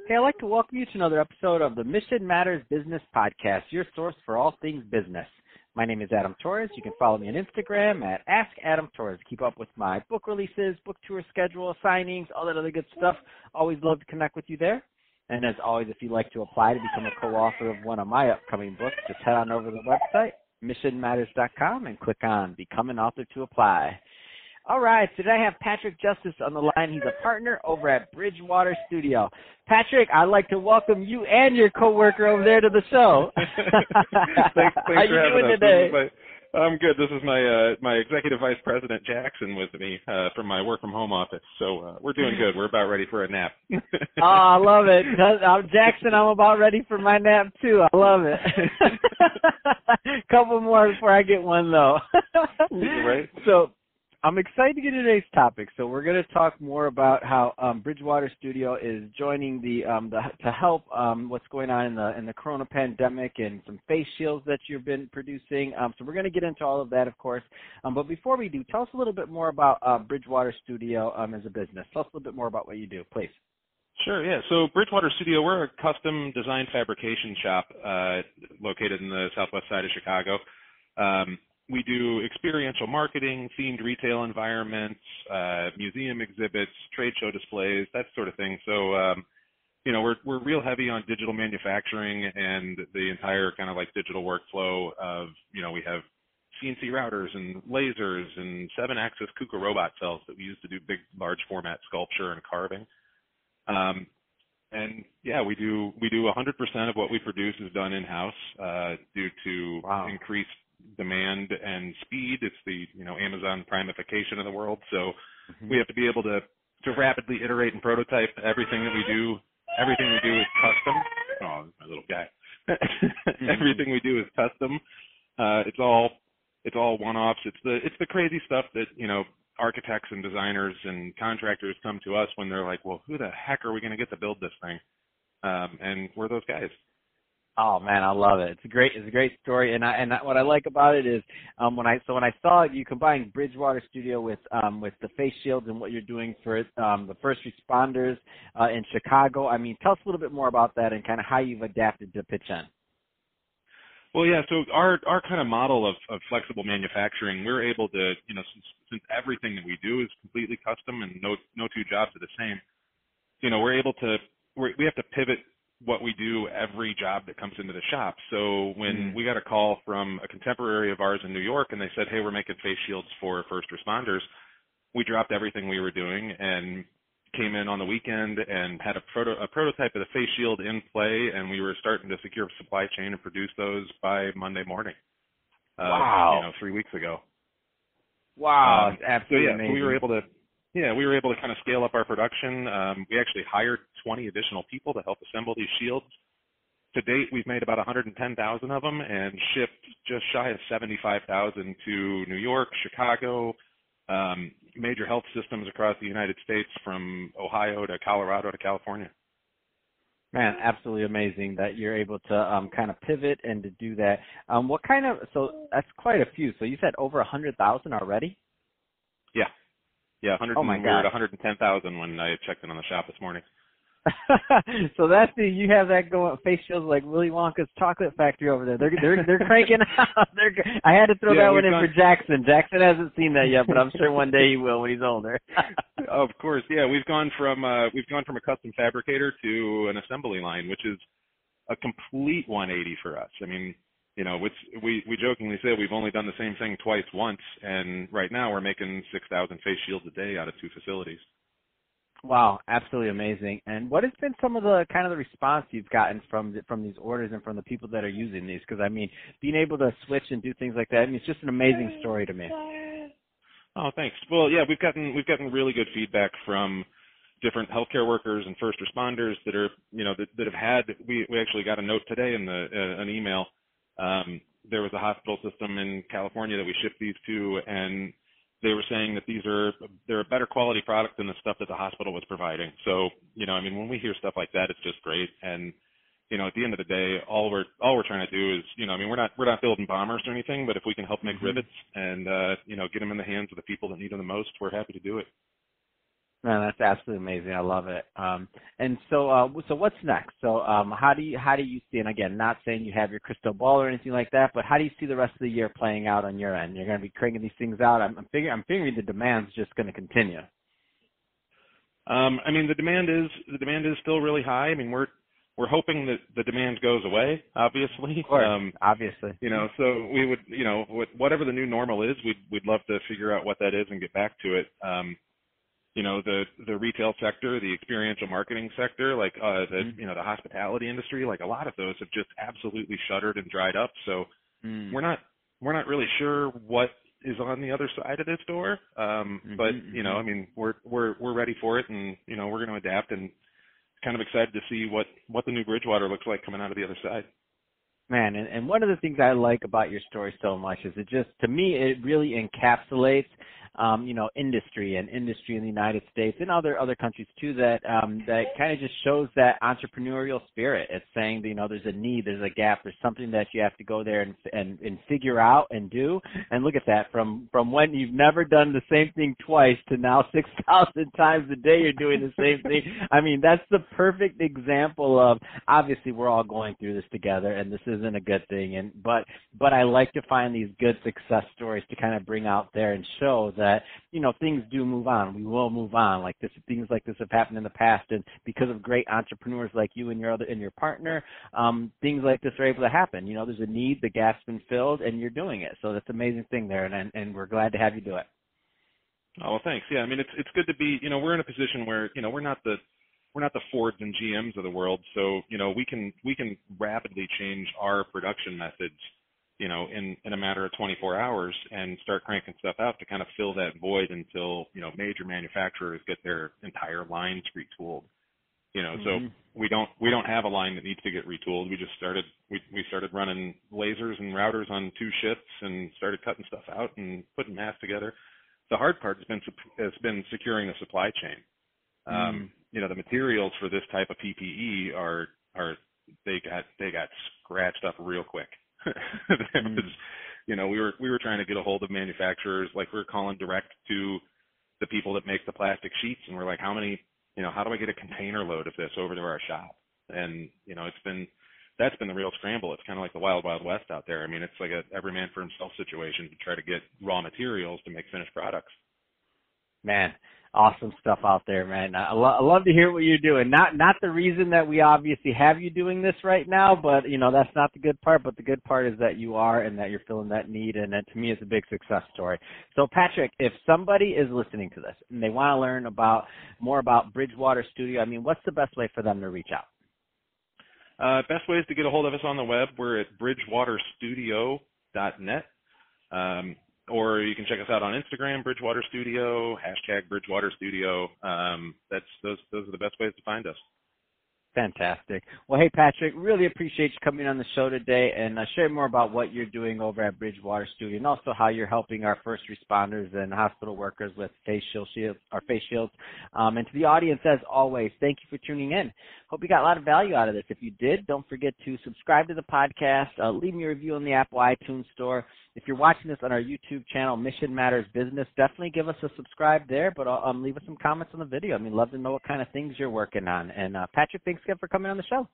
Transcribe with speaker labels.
Speaker 1: Hey, I'd like to welcome you to another episode of the Mission Matters Business Podcast, your source for all things business. My name is Adam Torres. You can follow me on Instagram at AskAdamTorres. Keep up with my book releases, book tour schedule, signings, all that other good stuff. Always love to connect with you there. And as always, if you'd like to apply to become a co-author of one of my upcoming books, just head on over to the website, missionmatters.com, and click on Become an Author to apply. All right, today I have Patrick Justice on the line. He's a partner over at Bridgewater Studio. Patrick, I'd like to welcome you and your coworker over there to the show.
Speaker 2: Thanks
Speaker 1: How you
Speaker 2: for having
Speaker 1: doing
Speaker 2: us.
Speaker 1: today?
Speaker 2: I'm good. This is my executive vice president Jackson with me from my work from home office. So we're doing good. We're about ready for a nap.
Speaker 1: Oh, I love it. I'm Jackson. I'm about ready for my nap too. I love it. Couple more before I get one though.
Speaker 2: Right.
Speaker 1: So I'm excited to get into today's topic. So we're going to talk more about how Bridgewater Studio is joining to help what's going on in the Corona pandemic and some face shields that you've been producing. So we're going to get into all of that, of course. But before we do, tell us a little bit more about Bridgewater Studio as a business. Tell us a little bit more about what you do, please.
Speaker 2: Sure, yeah. So Bridgewater Studio, we're a custom design fabrication shop located in the southwest side of Chicago. We do experiential marketing, themed retail environments, museum exhibits, trade show displays, that sort of thing. So, we're real heavy on digital manufacturing and the entire kind of like digital workflow of, we have CNC routers and lasers and 7-axis KUKA robot cells that we use to do big, large format sculpture and carving. And yeah, we do 100% of what we produce is done in-house due to increased demand and speed. It's the Amazon primification of the world. So we have to be able to rapidly iterate and prototype everything that we do. Everything we do is custom. Oh, my little guy. Everything we do is custom. It's all one-offs. It's the crazy stuff that architects and designers and contractors come to us when they're like, well, who the heck are we going to get to build this thing? And we're those guys.
Speaker 1: Oh man, I love it. It's a great story, and what I like about it is when I saw you combine Bridgewater Studio with the face shields and what you're doing for the first responders in Chicago. I mean, tell us a little bit more about that and kind of how you've adapted to pitch in.
Speaker 2: Well, yeah. So our kind of model of flexible manufacturing, we're able to since everything that we do is completely custom and no two jobs are the same. We're able to we have to pivot what we do every job that comes into the shop. So when we got a call from a contemporary of ours in New York and they said, hey, we're making face shields for first responders, we dropped everything we were doing and came in on the weekend and had a prototype of the face shield in play, and we were starting to secure supply chain and produce those by Monday morning.
Speaker 1: Wow.
Speaker 2: 3 weeks ago.
Speaker 1: Wow. Absolutely amazing.
Speaker 2: So we were able to kind of scale up our production. We actually hired 20 additional people to help assemble these shields. To date, we've made about 110,000 of them and shipped just shy of 75,000 to New York, Chicago, major health systems across the United States, from Ohio to Colorado to California.
Speaker 1: Man, absolutely amazing that you're able to kind of pivot and to do that. So that's quite a few. So you said over 100,000 already?
Speaker 2: Yeah. Yeah,
Speaker 1: oh my God.
Speaker 2: 110,000 when I checked in on the shop this morning.
Speaker 1: So you have that going, face shields like Willy Wonka's chocolate factory over there. They're cranking out. I had to throw that one in for Jackson. Jackson hasn't seen that yet, but I'm sure one day he will when he's older.
Speaker 2: Of course, yeah. We've gone from a custom fabricator to an assembly line, which is a complete 180 for us. I mean, we jokingly say we've only done the same thing once, and right now we're making 6,000 face shields a day out of 2 facilities.
Speaker 1: Wow, absolutely amazing. And what has been some of the kind of the response you've gotten from these orders and from the people that are using these? Because I mean, being able to switch and do things like that, I mean, it's just an amazing story to me.
Speaker 2: Oh, thanks. Well, yeah, we've gotten really good feedback from different healthcare workers and first responders that are that have had. We actually got a note today in an email. There was a hospital system in California that we shipped these to, and they were saying that they're a better quality product than the stuff that the hospital was providing. So, when we hear stuff like that, it's just great. And, at the end of the day, all we're trying to do is, we're not building bombers or anything, but if we can help make rivets and, get them in the hands of the people that need them the most, we're happy to do it.
Speaker 1: No, that's absolutely amazing. I love it. And so what's next? So, how do you see? And again, not saying you have your crystal ball or anything like that, but how do you see the rest of the year playing out on your end? You're going to be cranking these things out. I'm figuring the demand's just going to continue.
Speaker 2: I mean, the demand is still really high. I mean, we're hoping that the demand goes away, obviously.
Speaker 1: Of course, obviously.
Speaker 2: So we would, whatever the new normal is, we'd love to figure out what that is and get back to it. The retail sector, the experiential marketing sector, like the hospitality industry, like a lot of those have just absolutely shuttered and dried up. So we're not really sure what is on the other side of this door. But I mean, we're ready for it, and we're going to adapt, and kind of excited to see what the new Bridgewater looks like coming out of the other side.
Speaker 1: Man, and one of the things I like about your story so much is it just, to me, it really encapsulates, industry in the United States and other countries too, that kind of just shows that entrepreneurial spirit. It's saying that, there's a need, there's a gap, there's something that you have to go there and figure out and do. And look at that, from when you've never done the same thing twice to now 6,000 times a day you're doing the same thing. I mean, that's the perfect example of, obviously we're all going through this together, and this isn't a good thing. But I like to find these good success stories to kind of bring out there and show that, things do move on. We will move on. Like this, things like this have happened in the past, and because of great entrepreneurs like you and your partner, things like this are able to happen. There's a need, the gap's been filled, and you're doing it. So that's an amazing thing there, and we're glad to have you do it.
Speaker 2: Oh, well, thanks. Yeah, I mean, it's good to be. We're in a position where we're not the Fords and GMs of the world, so we can rapidly change our production methods, in a matter of 24 hours, and start cranking stuff out to kind of fill that void until major manufacturers get their entire lines retooled. So we don't have a line that needs to get retooled. We just started running lasers and routers on 2 shifts and started cutting stuff out and putting mass together. The hard part has been securing the supply chain. The materials for this type of PPE they got scratched up real quick. We were trying to get a hold of manufacturers, like we were calling direct to the people that make the plastic sheets, and we're like, how do I get a container load of this over to our shop? And that's been the real scramble. It's kind of like the wild west out there. I mean, it's like a every man for himself situation to try to get raw materials to make finished products.
Speaker 1: Man, awesome stuff out there, man. I love to hear what you're doing. Not the reason that we obviously have you doing this right now, but that's not the good part. But the good part is that you are, and that you're filling that need, and that to me is a big success story. So Patrick, if somebody is listening to this and they want to learn more about Bridgewater Studio, I mean, what's the best way for them to reach out?
Speaker 2: Best way is to get a hold of us on the web. We're at bridgewaterstudio.net. Or you can check us out on Instagram, Bridgewater Studio, #Bridgewater Studio. Those are the best ways to find us.
Speaker 1: Fantastic. Well, hey, Patrick, really appreciate you coming on the show today and sharing more about what you're doing over at Bridgewater Studio, and also how you're helping our first responders and hospital workers with face shields. And to the audience, as always, thank you for tuning in. Hope you got a lot of value out of this. If you did, don't forget to subscribe to the podcast, leave me a review on the Apple iTunes Store. If you're watching this on our YouTube channel, Mission Matters Business, definitely give us a subscribe there, but leave us some comments on the video. I mean, love to know what kind of things you're working on. And Patrick, thanks again for coming on the show.